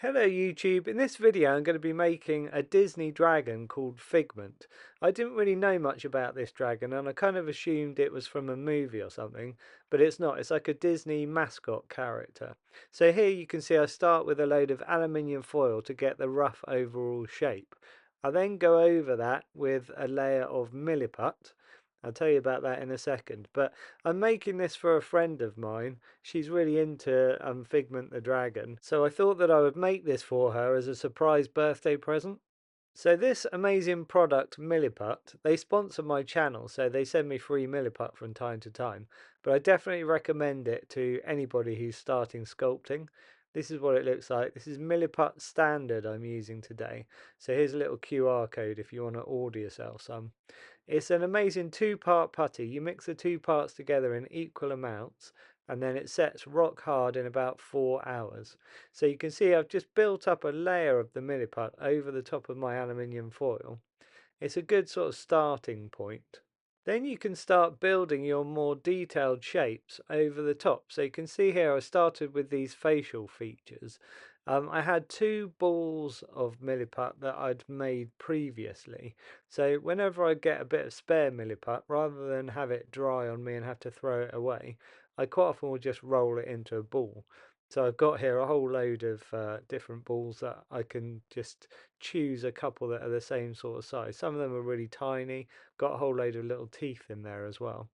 Hello YouTube, in this video I'm going to be making a Disney dragon called Figment. I didn't really know much about this dragon and I kind of assumed it was from a movie or something, but it's not. It's like a Disney mascot character. So here you can see I start with a load of aluminium foil to get the rough overall shape. I then go over that with a layer of Milliput. I'll tell you about that in a second, but I'm making this for a friend of mine. She's really into Figment the Dragon, so I thought that I would make this for her as a surprise birthday present. So this amazing product, Milliput, they sponsor my channel, so they send me free Milliput from time to time, but I definitely recommend it to anybody who's starting sculpting. This is what it looks like. This is Milliput Standard I'm using today. So here's a little QR code if you want to order yourself some. It's an amazing two-part putty. You mix the two parts together in equal amounts and then it sets rock hard in about 4 hours. So you can see I've just built up a layer of the Milliput over the top of my aluminium foil. It's a good sort of starting point. Then you can start building your more detailed shapes over the top. So you can see here I started with these facial features. I had two balls of Milliput that I'd made previously. So whenever I get a bit of spare Milliput, rather than have it dry on me and have to throw it away, I quite often will just roll it into a ball. So I've got here a whole load of different balls that I can just choose a couple that are the same sort of size. Some of them are really tiny, got a whole load of little teeth in there as well.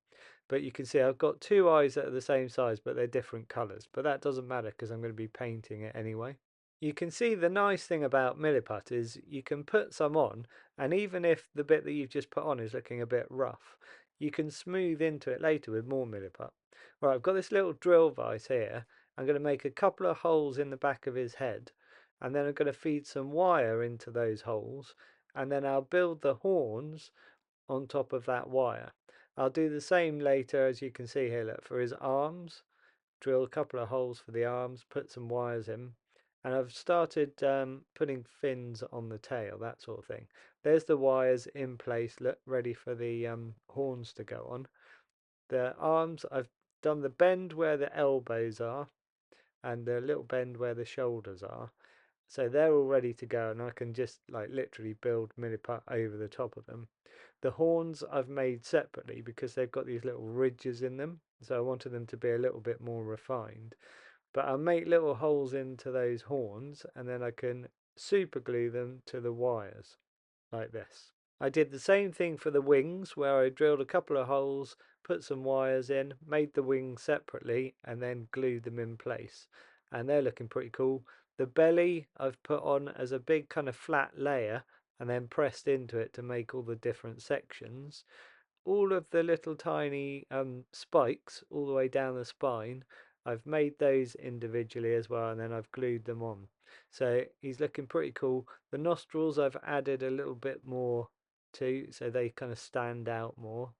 But you can see I've got two eyes that are the same size, but they're different colours. But that doesn't matter because I'm going to be painting it anyway. You can see the nice thing about Milliput is you can put some on, and even if the bit that you've just put on is looking a bit rough, you can smooth into it later with more Milliput. Right, I've got this little drill vise here. I'm going to make a couple of holes in the back of his head, and then I'm going to feed some wire into those holes, and then I'll build the horns on top of that wire. I'll do the same later, as you can see here, look, for his arms. Drill a couple of holes for the arms, put some wires in, and I've started putting fins on the tail, that sort of thing. There's the wires in place, look, ready for the horns to go on. The arms, I've done the bend where the elbows are, and the little bend where the shoulders are. So they're all ready to go, and I can just like literally build Milliput over the top of them. The horns I've made separately because they've got these little ridges in them, so I wanted them to be a little bit more refined. But I'll make little holes into those horns, and then I can super glue them to the wires like this. I did the same thing for the wings, where I drilled a couple of holes, put some wires in, made the wings separately, and then glued them in place. And they're looking pretty cool. The belly I've put on as a big kind of flat layer and then pressed into it to make all the different sections. All of the little tiny spikes all the way down the spine, I've made those individually as well, and then I've glued them on. So he's looking pretty cool. The nostrils I've added a little bit more to, so they kind of stand out more.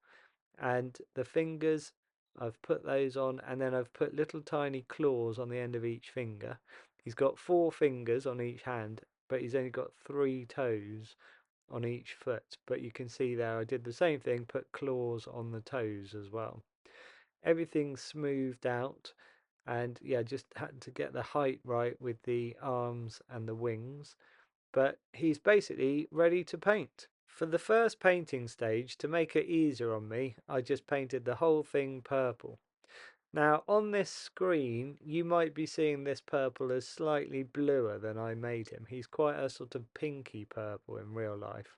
And the fingers, I've put those on, and then I've put little tiny claws on the end of each finger. He's got 4 fingers on each hand, but he's only got 3 toes on each foot. But you can see there I did the same thing, put claws on the toes as well. Everything's smoothed out, and yeah, just had to get the height right with the arms and the wings. But he's basically ready to paint. For the first painting stage, to make it easier on me, I just painted the whole thing purple. Now on this screen you might be seeing this purple as slightly bluer than I made him. He's quite a sort of pinky purple in real life,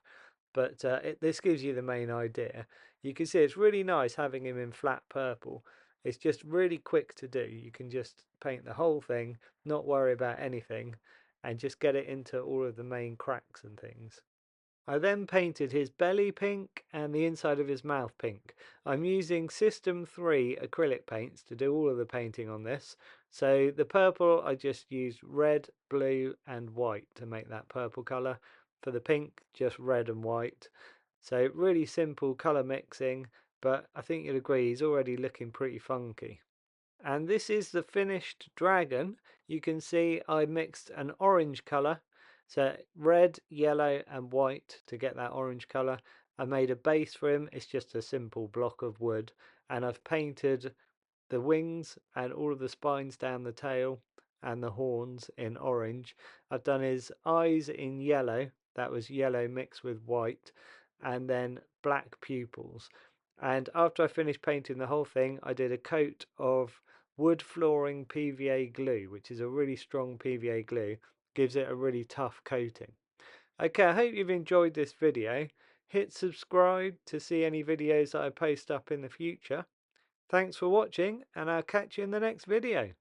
but this gives you the main idea. You can see it's really nice having him in flat purple. It's just really quick to do. You can just paint the whole thing, not worry about anything, and just get it into all of the main cracks and things. I then painted his belly pink and the inside of his mouth pink. I'm using System 3 acrylic paints to do all of the painting on this. So the purple, I just used red, blue and white to make that purple colour. For the pink, just red and white. So really simple colour mixing, but I think you'll agree he's already looking pretty funky. And this is the finished dragon. You can see I mixed an orange colour, so red, yellow and white to get that orange colour. I made a base for him. It's just a simple block of wood, and I've painted the wings and all of the spines down the tail. and the horns in orange. I've done his eyes in yellow, that was yellow mixed with white, and then black pupils. And after I finished painting the whole thing, I did a coat of wood flooring PVA glue, which is a really strong PVA glue, gives it a really tough coating. Okay, I hope you've enjoyed this video. Hit subscribe to see any videos that I post up in the future. Thanks for watching, and I'll catch you in the next video.